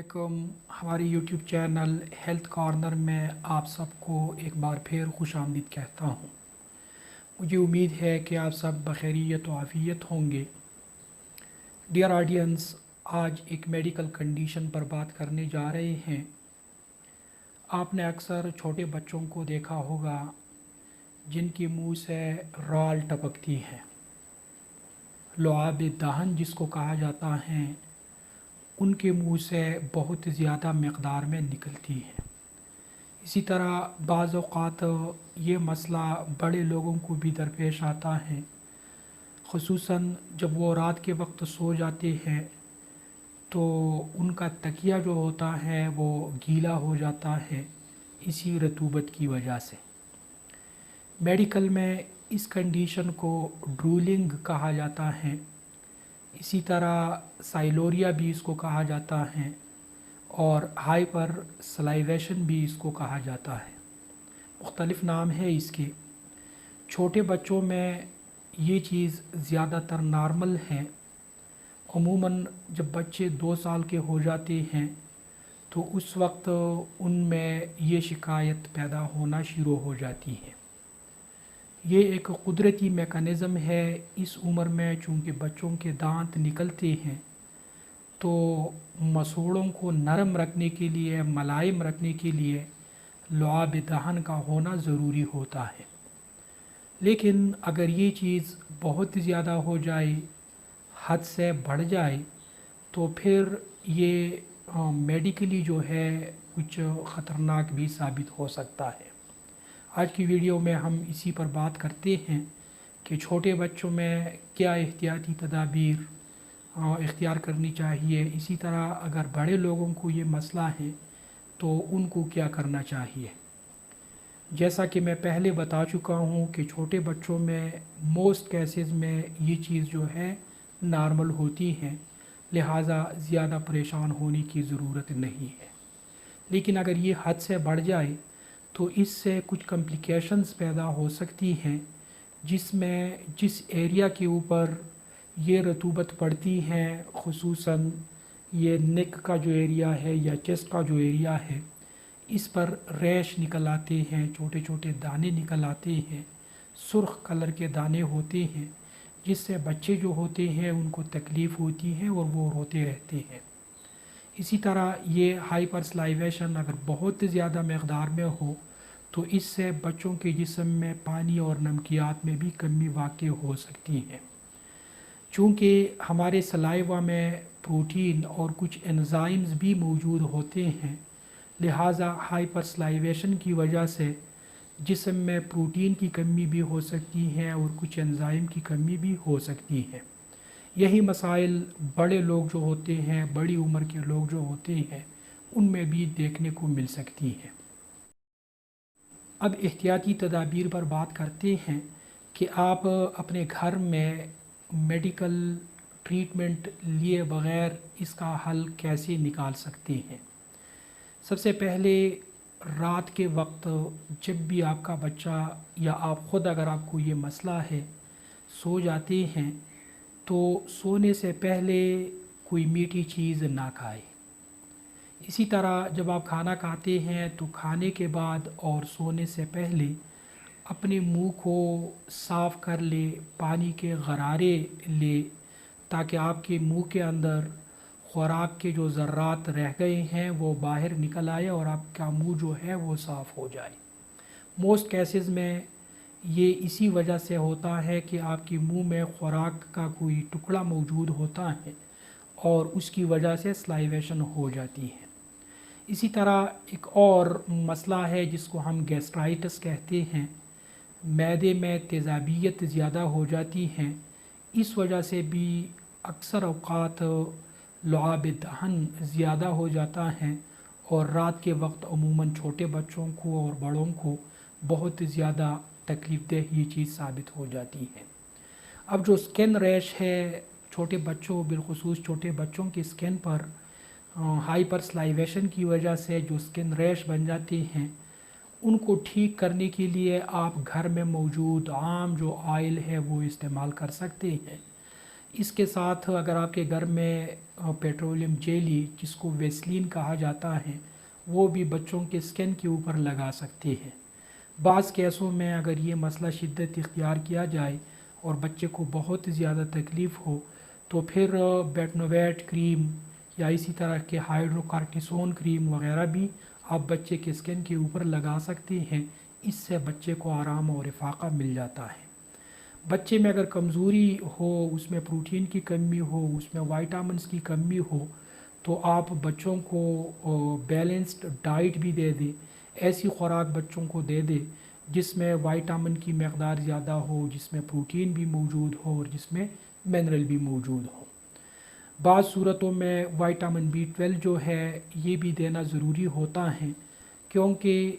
अस्सलामुअलैकुम। हमारी YouTube channel health corner में आप सबको एक बार फिर खुशामदीद कहता हूँ। मुझे उम्मीद है कि आप सब बखैरियत व आफ़ियत होंगे। डियर ऑडियंस, आज एक मेडिकल कंडीशन पर बात करने जा रहे हैं। आपने अक्सर छोटे बच्चों को देखा होगा जिनके मुंह से राल टपकती है, लुआब दहन जिसको कहा जाता है, उनके मुंह से बहुत ज़्यादा मकदार में निकलती है। इसी तरह बाज़ औक़ात ये मसला बड़े लोगों को भी दरपेश आता है, ख़ुसूसन जब वो रात के वक्त सो जाते हैं तो उनका तकिया जो होता है वो गीला हो जाता है इसी रतूबत की वजह से। मेडिकल में इस कंडीशन को ड्रूलिंग कहा जाता है। इसी तरह साइलोरिया भी इसको कहा जाता है और हाइपर सलाइवेशन भी इसको कहा जाता है। मुख्तलिफ़ नाम है इसके। छोटे बच्चों में ये चीज़ ज़्यादातर नॉर्मल है। अमूमन जब बच्चे 2 साल के हो जाते हैं तो उस वक्त उनमें ये शिकायत पैदा होना शुरू हो जाती है। ये एक कुदरती मेकनिज़म है। इस उम्र में चूँकि बच्चों के दांत निकलते हैं तो मसूड़ों को नरम रखने के लिए, मुलायम रखने के लिए लुआब दहन का होना ज़रूरी होता है। लेकिन अगर ये चीज़ बहुत ज़्यादा हो जाए, हद से बढ़ जाए, तो फिर ये मेडिकली जो है कुछ ख़तरनाक भी साबित हो सकता है। आज की वीडियो में हम इसी पर बात करते हैं कि छोटे बच्चों में क्या एहतियाती तदाबीर इख्तियार करनी चाहिए। इसी तरह अगर बड़े लोगों को ये मसला है तो उनको क्या करना चाहिए। जैसा कि मैं पहले बता चुका हूँ कि छोटे बच्चों में मोस्ट केसेस में ये चीज़ जो है नॉर्मल होती है, लिहाजा ज़्यादा परेशान होने की ज़रूरत नहीं है। लेकिन अगर ये हद से बढ़ जाए तो इससे कुछ कॉम्प्लिकेशंस पैदा हो सकती हैं, जिसमें जिस एरिया के ऊपर ये रतूबत पड़ती है, ख़ुसूसन ये नेक का जो एरिया है या चेस्ट का जो एरिया है, इस पर रैश निकल आते हैं, छोटे छोटे दाने निकल आते हैं, सुर्ख कलर के दाने होते हैं, जिससे बच्चे जो होते हैं उनको तकलीफ़ होती है और वो रोते रहते हैं। इसी तरह ये हाइपर सलाइवेशन अगर बहुत ज़्यादा मकदार में हो तो इससे बच्चों के जिस्म में पानी और नमकियात में भी कमी वाक़ हो सकती है। चूँकि हमारे सलाइवा में प्रोटीन और कुछ एंजाइम्स भी मौजूद होते हैं, लिहाजा हाइपर सलाइवेशन की वजह से जिस्म में प्रोटीन की कमी भी हो सकती है और कुछ एंजाइम की कमी भी हो सकती है। यही मसाइल बड़े लोग जो होते हैं, बड़ी उम्र के लोग जो होते हैं, उनमें भी देखने को मिल सकती हैं। अब एहतियाती तदाबीर पर बात करते हैं कि आप अपने घर में मेडिकल ट्रीटमेंट लिए बग़ैर इसका हल कैसे निकाल सकते हैं। सबसे पहले रात के वक्त जब भी आपका बच्चा या आप ख़ुद अगर आपको ये मसला है, सो जाते हैं तो सोने से पहले कोई मीठी चीज़ ना खाएं। इसी तरह जब आप खाना खाते हैं तो खाने के बाद और सोने से पहले अपने मुंह को साफ़ कर ले, पानी के गरारे ले, ताकि आपके मुंह के अंदर ख़ुराक के जो ज़र्रात रह गए हैं वो बाहर निकल आए और आपका मुंह जो है वो साफ़ हो जाए। मोस्ट केसेस में ये इसी वजह से होता है कि आपके मुंह में ख़ुराक का कोई टुकड़ा मौजूद होता है और उसकी वजह से सलाइवेशन हो जाती है। इसी तरह एक और मसला है जिसको हम गैस्ट्राइटिस कहते हैं। मैदे में तेज़ाबियत ज़्यादा हो जाती है, इस वजह से भी अक्सर औक़ात लुआब दहन ज़्यादा हो जाता है और रात के वक्त अमूमन छोटे बच्चों को और बड़ों को बहुत ज़्यादा तकलीफ़ देह ये चीज़ साबित हो जाती है। अब जो स्किन रैश है, छोटे बच्चों बिलखुसूस छोटे बच्चों की स्किन पर हाइपर सलाइवेशन की वजह से जो स्किन रैश बन जाते हैं, उनको ठीक करने के लिए आप घर में मौजूद आम जो ऑयल है वो इस्तेमाल कर सकते हैं। اس کے ساتھ اگر آپ کے گھر میں پیٹرولیم جیلی جس کو ویسلین کہا جاتا ہے وہ بھی بچوں کے اسکن کے اوپر لگا سکتے ہیں۔ بعض کیسوں میں اگر یہ مسئلہ شدت اختیار کیا جائے اور بچے کو بہت زیادہ تکلیف ہو تو پھر بیٹنوویٹ کریم یا اسی طرح کے ہائیڈروکارٹیسون کریم وغیرہ بھی آپ بچے کے اسکن کے اوپر لگا سکتے ہیں۔ اس سے بچے کو آرام اور افاقہ مل جاتا ہے۔ بچے میں اگر کمزوری ہو، اس میں پروٹین کی کمی ہو، اس میں وائٹامنس کی کمی ہو تو آپ بچوں کو بیلنسڈ ڈائٹ بھی دے دیں، ایسی خوراک بچوں کو دے دیں جس میں وائٹامن کی مقدار زیادہ ہو، جس میں پروٹین بھی موجود ہو اور جس میں منرل بھی موجود ہو۔ بعض صورتوں میں وائٹامن B12 جو ہے یہ بھی دینا ضروری ہوتا ہے، کیونکہ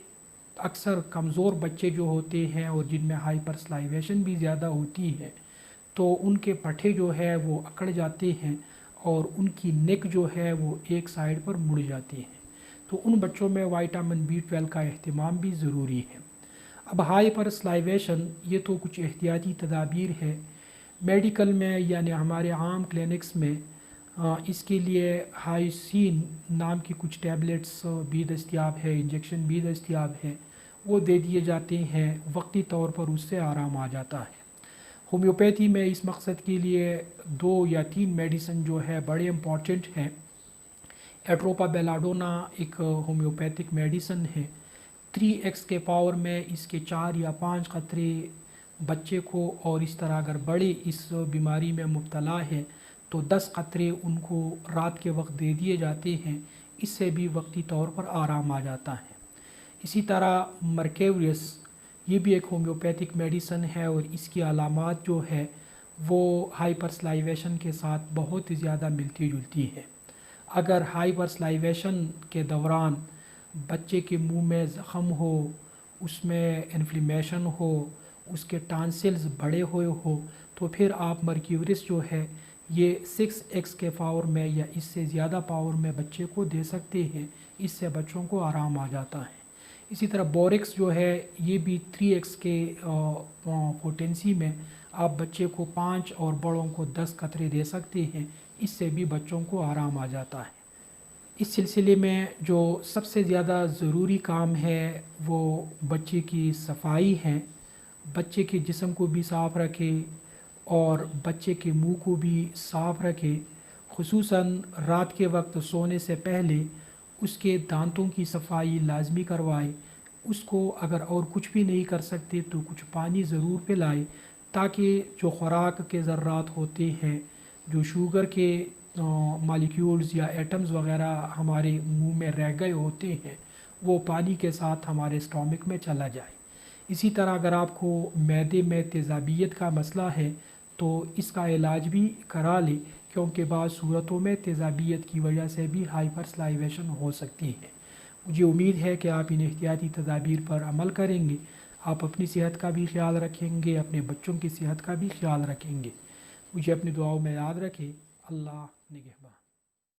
اکثر کمزور بچے جو ہوتے ہیں اور جن میں ہائپر سلائیویشن بھی زیادہ ہوتی ہے تو ان کے پٹھے جو ہے وہ اکڑ جاتے ہیں اور ان کی نیک جو ہے وہ ایک سائیڈ پر مڑ جاتی ہے، تو ان بچوں میں وائٹامن B12 کا اہتمام بھی ضروری ہے۔ اب ہائپر سلائیویشن یہ تو کچھ احتیاطی تدابیر ہے، میڈیکل میں یعنی ہمارے عام کلینکس میں اس کے لیے ہائیسین نام کی کچھ ٹیبلٹس بھی دستیاب ہے، انجیکشن بھی دستیاب ہے، وہ دے دیے جاتے ہیں، وقتی طور پر اس سے آرام آ جاتا ہے۔ ہومیوپیتھی میں اس مقصد کے لیے 2 یا 3 میڈیسن جو ہے بڑے امپورٹنٹ ہیں۔ ایٹروپا بیلاڈونا ایک ہومیوپیتھک میڈیسن ہے، 3x کے پاور میں اس کے 4 یا 5 قطرے بچے کو، اور اس طرح اگر بڑے اس بیماری میں مبتلا ہے تو 10 قطرے ان کو رات کے وقت دے دیے جاتے ہیں، اس سے بھی وقتی طور پر آرام آ جاتا ہے۔ اسی طرح مرکیوریس یہ بھی ایک ہومیوپیتھک میڈیسن ہے اور اس کی علامات جو ہے وہ ہائپر سلائیویشن کے ساتھ بہت زیادہ ملتی جلتی ہے۔ اگر ہائپر سلائیویشن کے دوران بچے کے منہ میں زخم ہو، اس میں انفلیمیشن ہو، اس کے ٹانسلز بڑے ہوئے ہو تو پھر آپ مرکیوریس جو ہے یہ 6x کے پاور میں یا اس سے زیادہ پاور میں بچے کو دے سکتے ہیں، اس سے بچوں کو آرام آ جاتا ہے۔ اسی طرح بوریکس جو ہے یہ بھی 3x کے پوٹینسی میں آپ بچے کو 5 اور بڑوں کو 10 قطرے دے سکتے ہیں، اس سے بھی بچوں کو آرام آ جاتا ہے۔ اس سلسلے میں جو سب سے زیادہ ضروری کام ہے وہ بچے کی صفائی ہے، بچے کے جسم کو بھی صاف رکھے اور بچے کے منہ کو بھی صاف رکھے، خصوصاً رات کے وقت سونے سے پہلے اس کے دانتوں کی صفائی لازمی کروائے، اس کو اگر اور کچھ بھی نہیں کر سکتے تو کچھ پانی ضرور پلائے تاکہ جو خوراک کے ذرات ہوتے ہیں، جو شوگر کے مالیکیولز یا ایٹمز وغیرہ ہمارے منہ میں رہ گئے ہوتے ہیں وہ پانی کے ساتھ ہمارے اسٹامک میں چلا جائے۔ اسی طرح اگر آپ کو معدے میں تیزابیت کا مسئلہ ہے تو اس کا علاج بھی کرا لیں، کیونکہ بعض صورتوں میں تیزابیت کی وجہ سے بھی ہائپر سلائیویشن ہو سکتی ہے۔ مجھے امید ہے کہ آپ ان احتیاطی تدابیر پر عمل کریں گے، آپ اپنی صحت کا بھی خیال رکھیں گے، اپنے بچوں کی صحت کا بھی خیال رکھیں گے۔ مجھے اپنی دعاؤں میں یاد رکھیں۔ اللہ نگہبان۔